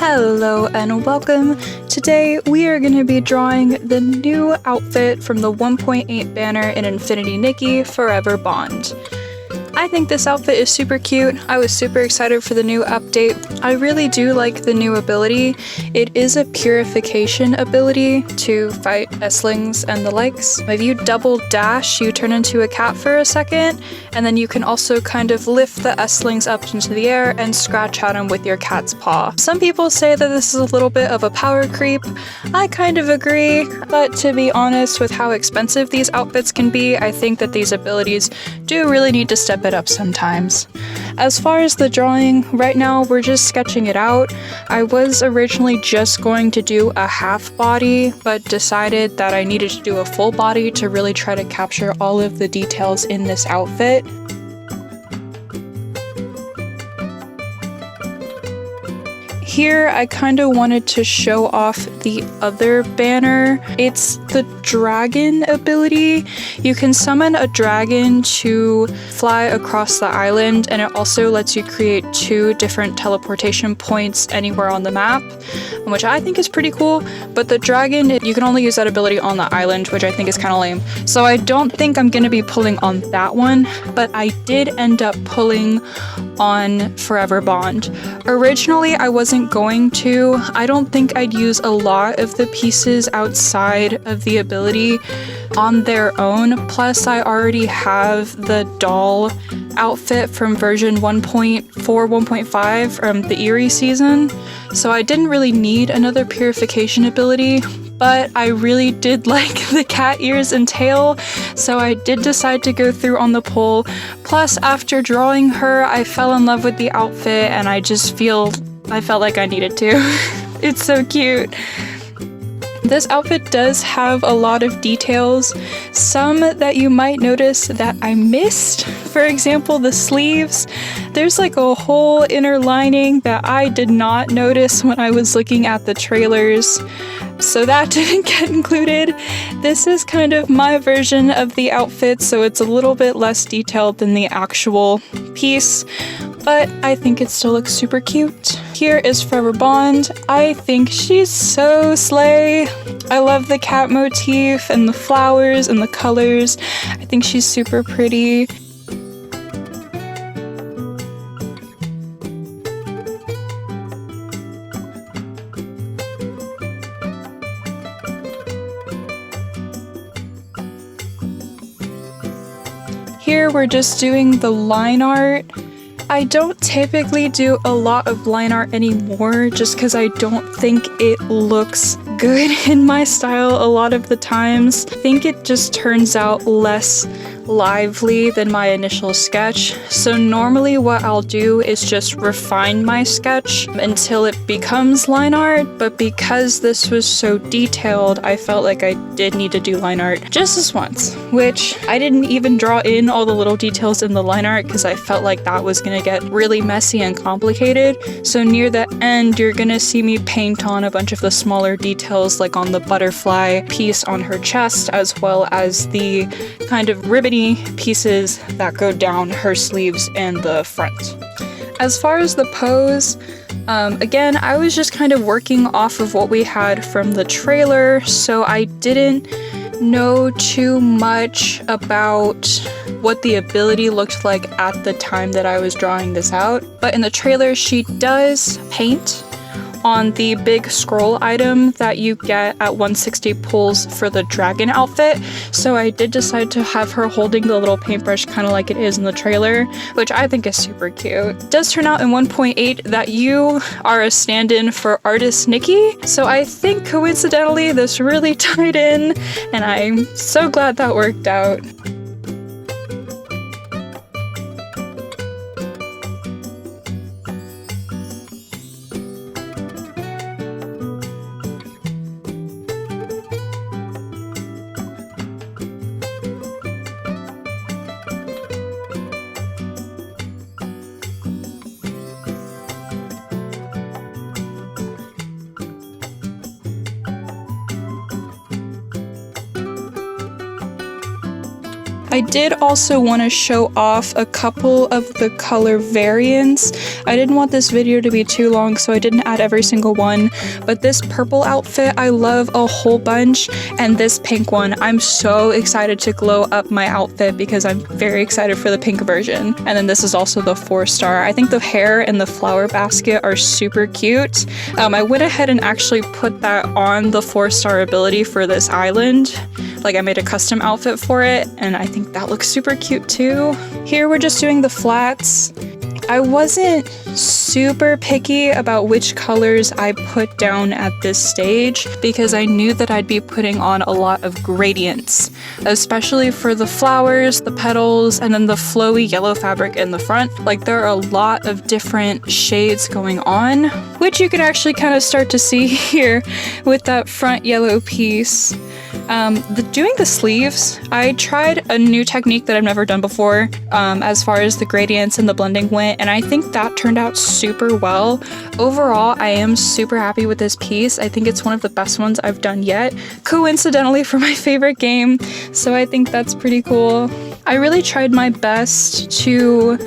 Hello and welcome. Today we are going to be drawing the new outfit from the 1.8 banner in Infinity Nikki Forever Bond. I think this outfit is super cute. I was super excited for the new update. I really do like the new ability. It is a purification ability to fight S-lings and the likes. If you double dash, you turn into a cat for a second, and then you can also kind of lift the S-lings up into the air and scratch at them with your cat's paw. Some people say that this is a little bit of a power creep. I kind of agree, but to be honest with how expensive these outfits can be, I think that these abilities do really need to step it up sometimes. As far as the drawing, right now we're just sketching it out. I was originally just going to do a half body, but decided that I needed to do a full body to really try to capture all of the details in this outfit. Here, I kind of wanted to show off the other banner. It's the dragon ability. You can summon a dragon to fly across the island, and it also lets you create 2 different teleportation points anywhere on the map, which I think is pretty cool. But the dragon, you can only use that ability on the island, which I think is kind of lame. So I don't think I'm going to be pulling on that one, but I did end up pulling on Forever Bond. Originally, I wasn't going to. I don't think I'd use a lot of the pieces outside of the ability on their own. Plus, I already have the doll outfit from version 1.4, 1.5 from the Eerie season, so I didn't really need another purification ability. But I really did like the cat ears and tail, so I did decide to go through on the pull. Plus, after drawing her, I fell in love with the outfit, and I felt like I needed to. It's so cute. This outfit does have a lot of details, some that you might notice that I missed. For example, the sleeves. There's like a whole inner lining that I did not notice when I was looking at the trailers, so that didn't get included. This is kind of my version of the outfit, so it's a little bit less detailed than the actual piece, but I think it still looks super cute. Here is Forever Bond. I think she's so slay. I love the cat motif and the flowers and the colors. I think she's super pretty. Here we're just doing the line art. I don't typically do a lot of line art anymore just because I don't think it looks good in my style a lot of the times. I think it just turns out less lively than my initial sketch. So normally what I'll do is just refine my sketch until it becomes line art, but because this was so detailed, I felt like I did need to do line art just this once, which I didn't even draw in all the little details in the line art because I felt like that was gonna get really messy and complicated. So near the end, you're gonna see me paint on a bunch of the smaller details, like on the butterfly piece on her chest, as well as the kind of ribbony pieces that go down her sleeves and the front. As far as the pose, again, I was just kind of working off of what we had from the trailer, so I didn't know too much about what the ability looked like at the time that I was drawing this out. But in the trailer, she does paint on the big scroll item that you get at 160 pulls for the dragon outfit. So I did decide to have her holding the little paintbrush kind of like it is in the trailer, which I think is super cute. It does turn out in 1.8 that you are a stand-in for artist Nikki. So I think coincidentally this really tied in, and I'm so glad that worked out. I did also want to show off a couple of the color variants. I didn't want this video to be too long, so I didn't add every single one, but this purple outfit I love a whole bunch, and this pink one, I'm so excited to glow up my outfit because I'm very excited for the pink version. And then this is also the 4-star. I think the hair and the flower basket are super cute. I went ahead and actually put that on the 4-star ability for this island. Like, I made a custom outfit for it, and I think that looks super cute too. Here we're just doing the flats. I wasn't super picky about which colors I put down at this stage because I knew that I'd be putting on a lot of gradients, especially for the flowers, the petals, and then the flowy yellow fabric in the front. Like, there are a lot of different shades going on, which you can actually kind of start to see here with that front yellow piece. Doing the sleeves, I tried a new technique that I've never done before as far as the gradients and the blending went, and I think that turned out super well. Overall, I am super happy with this piece. I think it's one of the best ones I've done yet, coincidentally for my favorite game, so I think that's pretty cool. I really tried my best to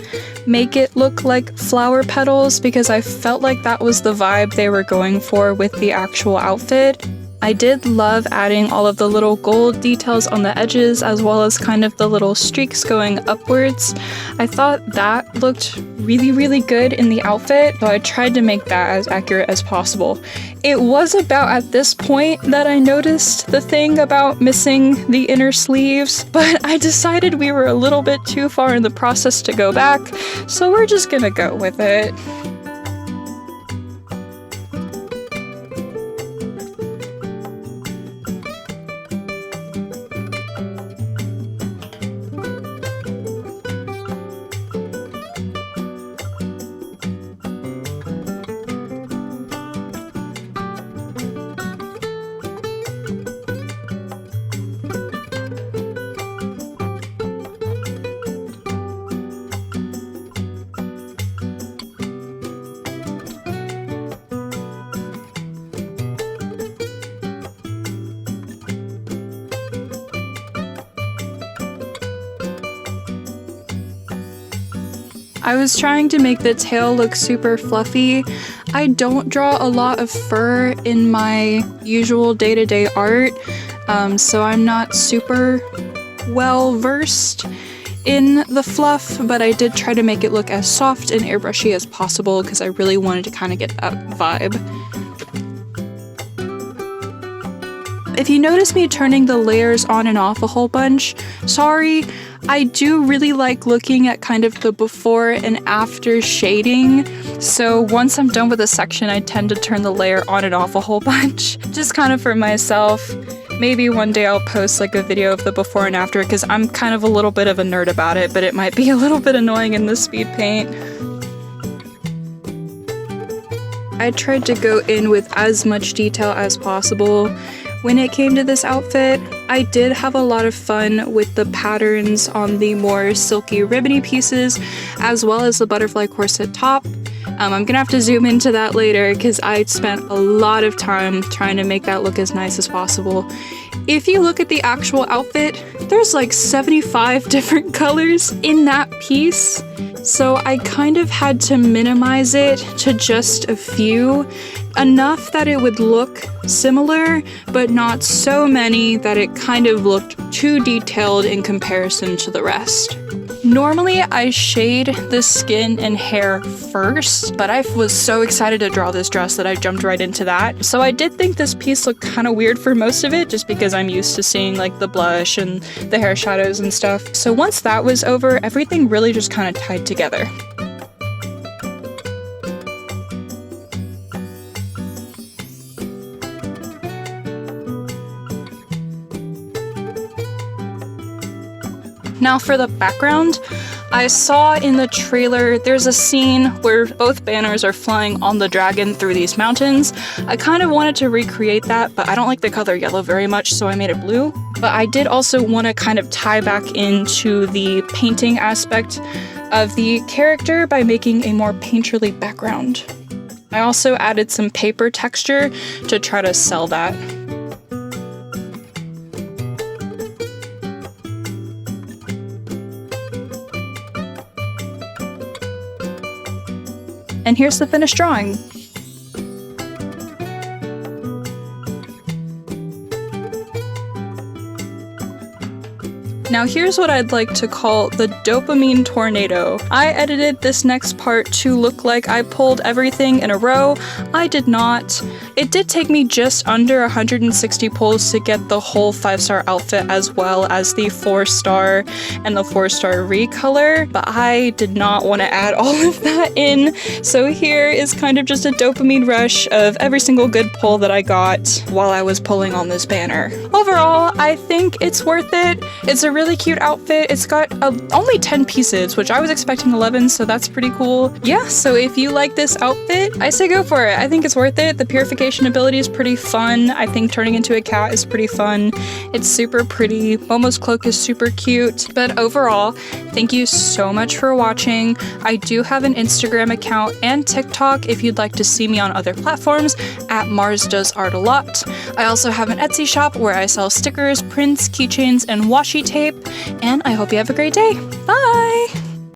make it look like flower petals because I felt like that was the vibe they were going for with the actual outfit. I did love adding all of the little gold details on the edges as well as kind of the little streaks going upwards. I thought that looked really good in the outfit, so I tried to make that as accurate as possible. It was about at this point that I noticed the thing about missing the inner sleeves, but I decided we were a little bit too far in the process to go back, so we're just gonna go with it. I was trying to make the tail look super fluffy. I don't draw a lot of fur in my usual day-to-day art, so I'm not super well versed in the fluff, but I did try to make it look as soft and airbrushy as possible because I really wanted to kind of get that vibe. If you notice me turning the layers on and off a whole bunch, sorry. I do really like looking at kind of the before and after shading, so once I'm done with a section, I tend to turn the layer on and off a whole bunch, just kind of for myself. Maybe one day I'll post like a video of the before and after because I'm kind of a little bit of a nerd about it, but it might be a little bit annoying in the speed paint. I tried to go in with as much detail as possible. When it came to this outfit, I did have a lot of fun with the patterns on the more silky ribbony pieces, as well as the butterfly corset top. I'm gonna have to zoom into that later because I spent a lot of time trying to make that look as nice as possible. If you look at the actual outfit, there's like 75 different colors in that piece, so I kind of had to minimize it to just a few, enough that it would look similar, but not so many that it kind of looked too detailed in comparison to the rest. Normally I shade the skin and hair first, but I was so excited to draw this dress that I jumped right into that. So I did think this piece looked kind of weird for most of it, just because I'm used to seeing like the blush and the hair shadows and stuff. So once that was over, everything really just kind of tied together. Now for the background, I saw in the trailer there's a scene where both banners are flying on the dragon through these mountains. I kind of wanted to recreate that, but I don't like the color yellow very much, so I made it blue. But I did also want to kind of tie back into the painting aspect of the character by making a more painterly background. I also added some paper texture to try to sell that. And here's the finished drawing. Now here's what I'd like to call the dopamine tornado. I edited this next part to look like I pulled everything in a row. I did not. It did take me just under 160 pulls to get the whole 5-star outfit as well as the 4-star and the 4-star recolor, but I did not want to add all of that in. So here is kind of just a dopamine rush of every single good pull that I got while I was pulling on this banner. Overall, I think it's worth it. It's a really cute outfit. It's got only 10 pieces, which I was expecting 11, so that's pretty cool. Yeah, so if you like this outfit, I say go for it. I think it's worth it. The purification ability is pretty fun. I think turning into a cat is pretty fun. It's super pretty. Momo's cloak is super cute. But overall, thank you so much for watching. I do have an Instagram account and TikTok if you'd like to see me on other platforms at Mars Does Art A Lot. I also have an Etsy shop where I sell stickers, prints, keychains, and washi tape. And I hope you have a great day. Bye!